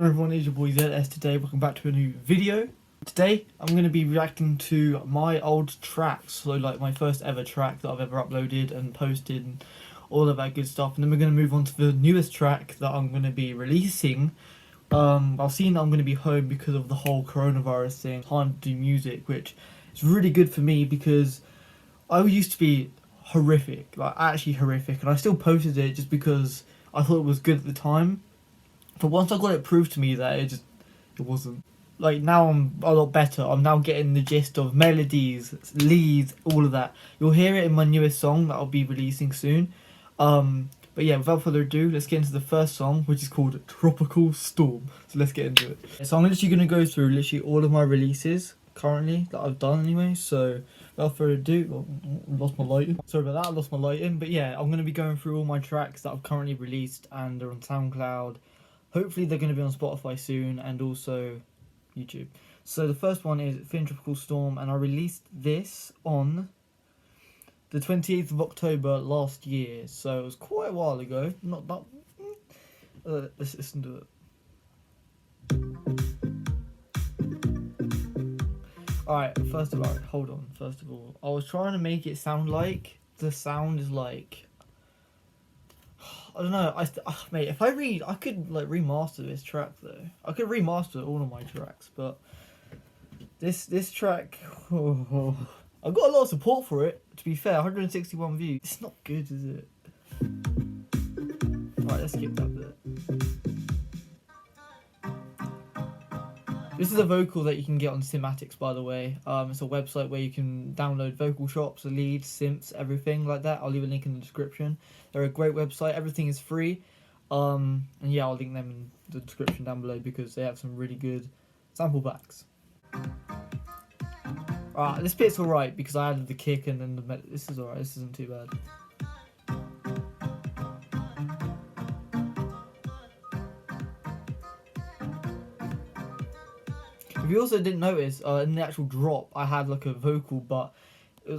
Hello everyone, it's your boy ZS today. Welcome back to a new video. Today I'm going to be reacting to my old tracks, so like my first ever track that I've ever uploaded and posted and all of that good stuff. And then we're going to move on to the newest track that I'm going to be releasing. I've seen that I'm going to be home because of the whole coronavirus thing. Time to do music, which is really good for me because I used to be horrific, like actually horrific, and I still posted it just because I thought it was good at the time. But once I got it proved to me that it wasn't. Like now I'm a lot better. I'm now getting the gist of melodies, leads, all of that. You'll hear it in my newest song that I'll be releasing soon. But yeah, without further ado, let's get into the first song, which is called Tropical Storm. So let's get into it. So I'm literally going to go through literally all of my releases currently that I've done anyway. So without further ado, lost my lighting. Sorry about that, I lost my lighting. But yeah, I'm going to be going through all my tracks that I've currently released and are on SoundCloud. Hopefully they're going to be on Spotify soon and also YouTube. So the first one is Feeling Tropical Storm, and I released this on the 28th of October last year. So it was quite a while ago. Not that... let's listen to it. Alright, first of all, I was trying to make it sound like the sound is like... I don't know. Mate, if I could like remaster this track though. I could remaster all of my tracks, but this track, I got a lot of support for it. To be fair, 161 views. It's not good, is it? Right, let's skip that bit. This is a vocal that you can get on Cymatics, by the way. It's a website where you can download vocal chops, leads, synths, everything like that. I'll leave a link in the description. They're a great website. Everything is free. And yeah, I'll link them in the description down below because they have some really good sample packs. Alright, this bit's alright because I added the kick and then this is alright. This isn't too bad. If you also didn't notice, in the actual drop, I had like a vocal, but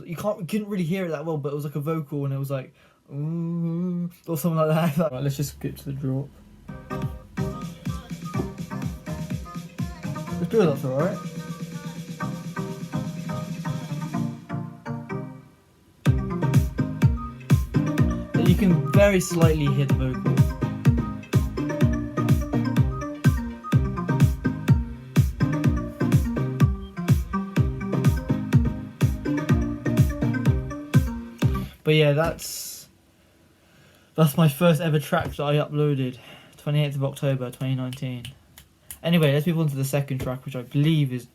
you couldn't really hear it that well. But it was like a vocal, and it was like, or something like that. Right, let's just skip to the drop. Let's do it. That's alright. You can very slightly hear the vocal. But yeah, that's my first ever track that I uploaded, 28th of October 2019. Anyway, let's move on to the second track, which I believe is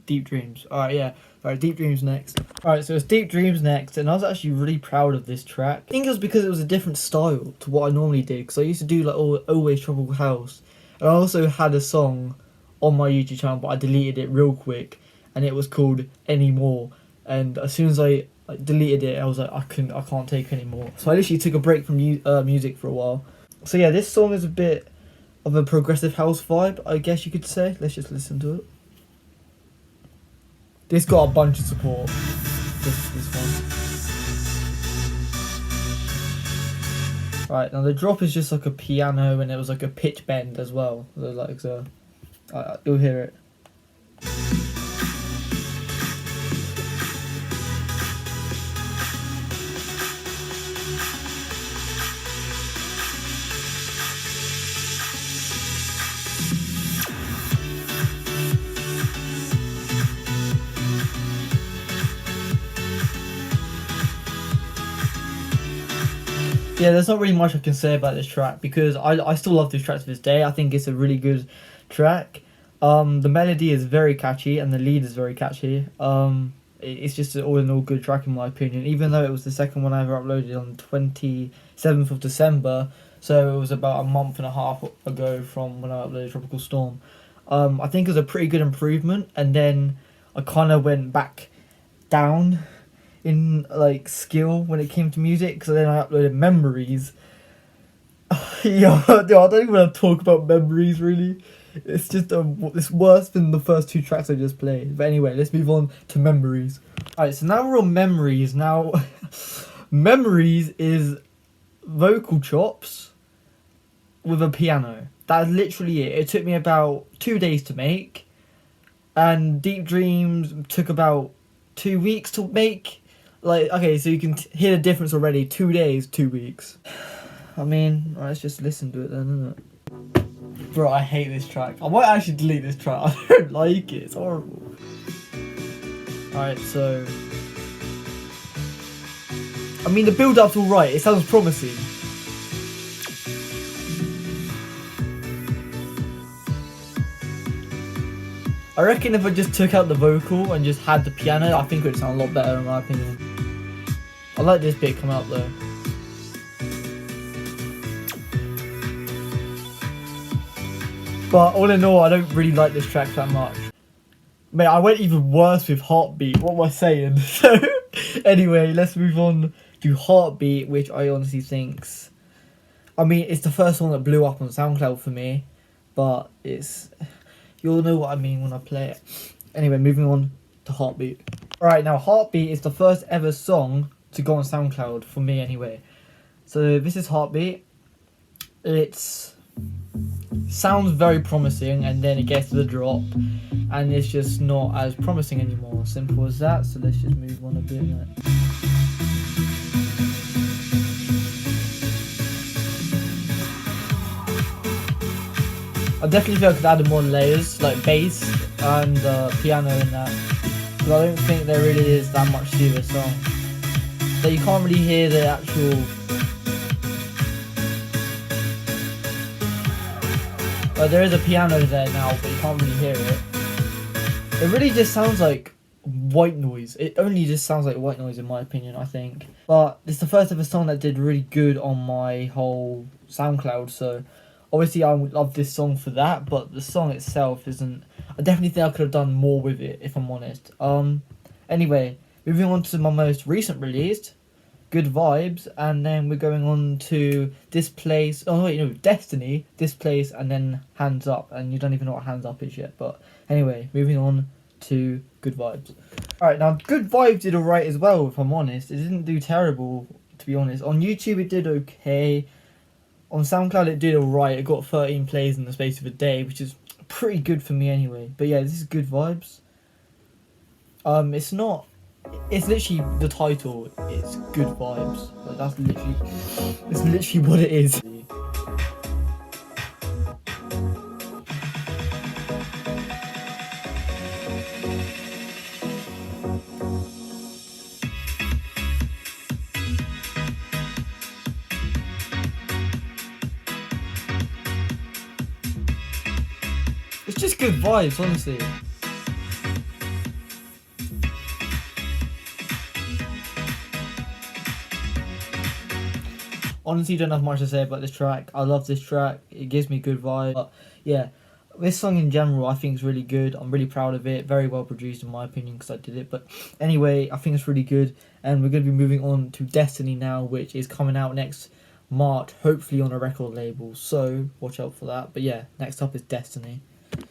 Deep Dreams. Alright, yeah. Alright, Deep Dreams next. Alright, so it's Deep Dreams next, and I was actually really proud of this track. I think it was because it was a different style to what I normally did, because I used to do like Always Tropical House. And I also had a song on my YouTube channel, but I deleted it real quick, and it was called Anymore. And as soon as I deleted it, I was like, I can't take anymore. So I literally took a break from music for a while. So yeah, this song is a bit of a progressive house vibe, I guess you could say. Let's just listen to it. This got a bunch of support. This one. Right, now the drop is just like a piano, and it was like a pitch bend as well. So you'll hear it. Yeah, there's not really much I can say about this track because I still love this track to this day. I think it's a really good track. The melody is very catchy and the lead is very catchy. It's just an all in all good track in my opinion, even though it was the second one I ever uploaded on 27th of December. So it was about a month and a half ago from when I uploaded Tropical Storm. I think it was a pretty good improvement, and then I kind of went back down in like skill when it came to music, because then I uploaded Memories. I don't even want to talk about Memories really. It's just it's worse than the first two tracks I just played. But anyway, let's move on to Memories. Alright, so now we're on Memories. Now Memories is vocal chops with a piano. That's literally it. It took me about 2 days to make, and Deep Dreams took about 2 weeks to make. Like, okay, so you can hear the difference already. 2 days, 2 weeks. I mean, let's just listen to it then, isn't it? Bro, I hate this track. I might actually delete this track. I don't like it. It's horrible. Alright, so... I mean, the build-up's alright. It sounds promising. I reckon if I just took out the vocal and just had the piano, I think it would sound a lot better in my opinion. I like this bit come out though. But all in all, I don't really like this track that much. Mate, I went even worse with Heartbeat. What am I saying? So, anyway, let's move on to Heartbeat, which I honestly think's... I mean, it's the first song that blew up on SoundCloud for me, but it's... You'll know what I mean when I play it. Anyway, moving on to Heartbeat. Alright, now Heartbeat is the first ever song to go on SoundCloud, for me anyway. So, this is Heartbeat. It's... sounds very promising, and then it gets to the drop and it's just not as promising anymore. Simple as that. So let's just move on a bit. I definitely feel I could add more layers like bass and piano in that, but I don't think there really is that much to the song. So you can't really hear the actual there is a piano there now, but you can't really hear it. It really just sounds like white noise. It only just sounds like white noise in my opinion, I think. But it's the first ever song that did really good on my whole SoundCloud, so obviously I would love this song for that, but the song itself isn't... I definitely think I could have done more with it, if I'm honest. Anyway, moving on to my most recent release, Good Vibes, and then we're going on to Displace. Oh wait, no, Destiny, Displace, and then Hands Up, and you don't even know what Hands Up is yet. But anyway, moving on to Good Vibes. Alright, now Good Vibes did alright as well, if I'm honest. It didn't do terrible, to be honest. On YouTube it did okay. On SoundCloud it did alright. It got 13 plays in the space of a day, which is pretty good for me anyway. But yeah, this is Good Vibes. It's not... It's literally the title. It's Good Vibes. Like, that's literally... It's literally what it is. It's just good vibes, honestly. Honestly, don't have much to say about this track. I love this track. It gives me good vibes. But yeah, this song in general I think is really good. I'm really proud of it. Very well produced in my opinion because I did it. But anyway, I think it's really good. And we're going to be moving on to Destiny now, which is coming out next March, hopefully on a record label. So watch out for that. But yeah, next up is Destiny.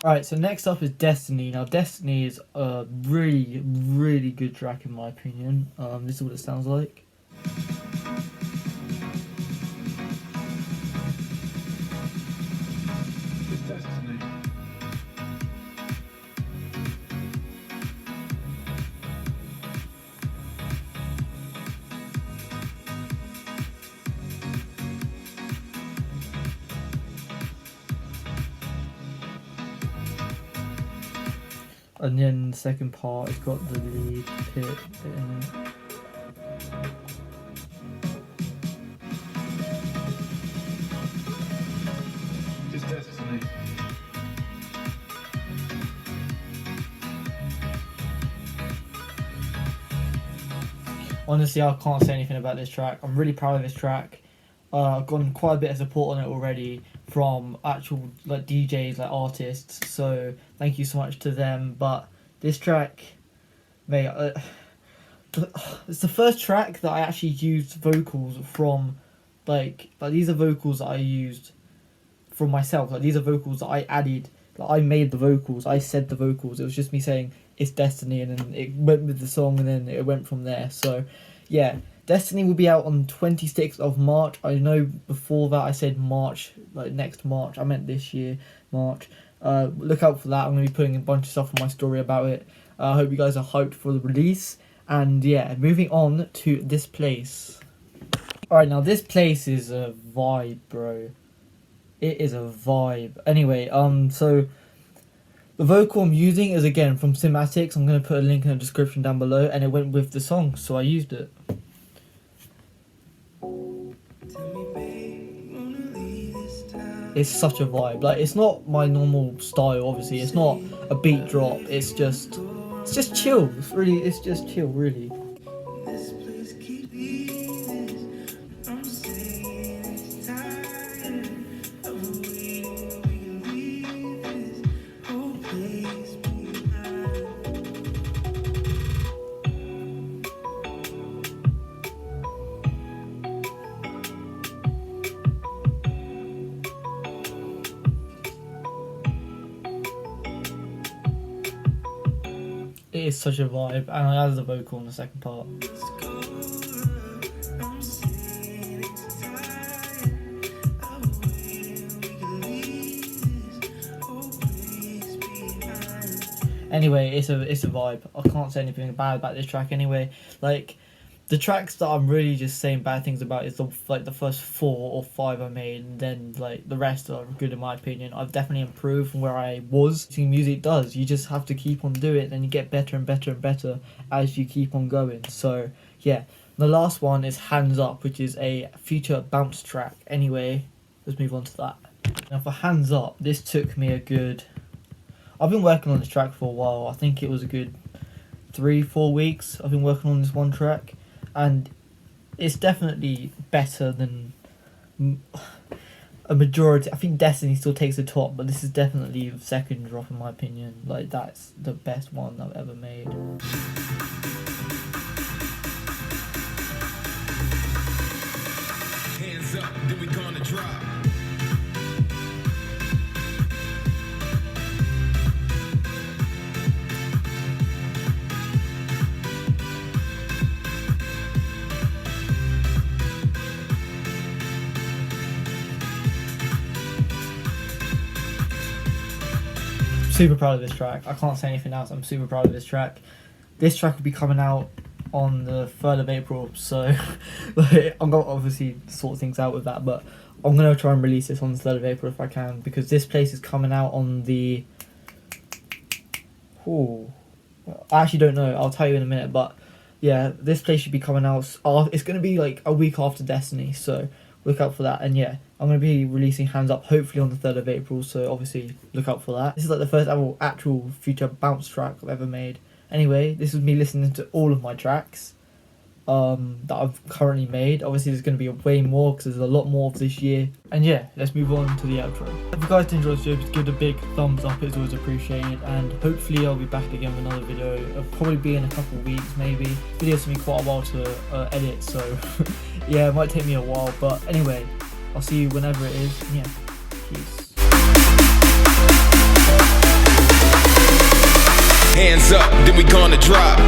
Alright, so next up is Destiny. Now Destiny is a really, really good track in my opinion. This is what it sounds like. And then the second part has got the lead pit bit in it. Just Destiny. Honestly, I can't say anything about this track. I'm really proud of this track. I've gotten quite a bit of support on it already from actual like DJs, like artists. So thank you so much to them. But this track, mate, it's the first track that I actually used vocals from. Like these are vocals that I used from myself. Like these are vocals that I added. Like I made the vocals. I said the vocals. It was just me saying it's Destiny, and then it went with the song, and then it went from there. So yeah, Destiny will be out on 26th of March. I know before that I said March, like next March. I meant this year, March. Look out for that. I'm going to be putting a bunch of stuff on my story about it. I hope you guys are hyped for the release. And yeah, moving on to this place. Alright, now this place is a vibe, bro. It is a vibe. Anyway, so the vocal I'm using is again from Cymatics. I'm going to put a link in the description down below, and it went with the song, so I used it. It's such a vibe. Like, it's not my normal style, obviously. It's not a beat drop. It's just chill. It's just chill, really. It is such a vibe, and I added the vocal in the second part. Anyway, it's a vibe. I can't say anything bad about this track anyway. Like, the tracks that I'm really just saying bad things about is the first 4 or 5 I made, and then like the rest are good in my opinion. I've definitely improved from where I was. Music does. You just have to keep on doing it, and you get better and better and better as you keep on going. So yeah, the last one is Hands Up, which is a future bounce track. Anyway, let's move on to that. Now for Hands Up, this took me a good... I've been working on this track for a while. I think it was a good 3-4 weeks I've been working on this one track. And it's definitely better than a majority. I think Destiny still takes the top, but this is definitely the second drop in my opinion. Like, that's the best one I've ever made. Hands up, then we gonna drop. Super proud of this track. I can't say anything else. I'm super proud of this track. This track will be coming out on the 3rd of April, so like, I'm going to obviously sort things out with that, but I'm going to try and release this on the 3rd of April if I can, because this place is coming out on the... Ooh. I actually don't know. I'll tell you in a minute, but yeah, this place should be coming out... It's going to be like a week after Destiny, so look out for that. And yeah, I'm going to be releasing Hands Up hopefully on the 3rd of April, so obviously look out for that. This is like the first actual future bounce track I've ever made. Anyway, this was me listening to all of my tracks that I've currently made. Obviously there's going to be way more because there's a lot more of this year. And yeah, let's move on to the outro. If you guys enjoyed this video, just give it a big thumbs up. It's always appreciated, and hopefully I'll be back again with another video. It'll probably be in a couple of weeks maybe. Videos take me quite a while to edit, so yeah, it might take me a while, but anyway, I'll see you whenever it is. And yeah, peace. Hands up, then we gonna drop.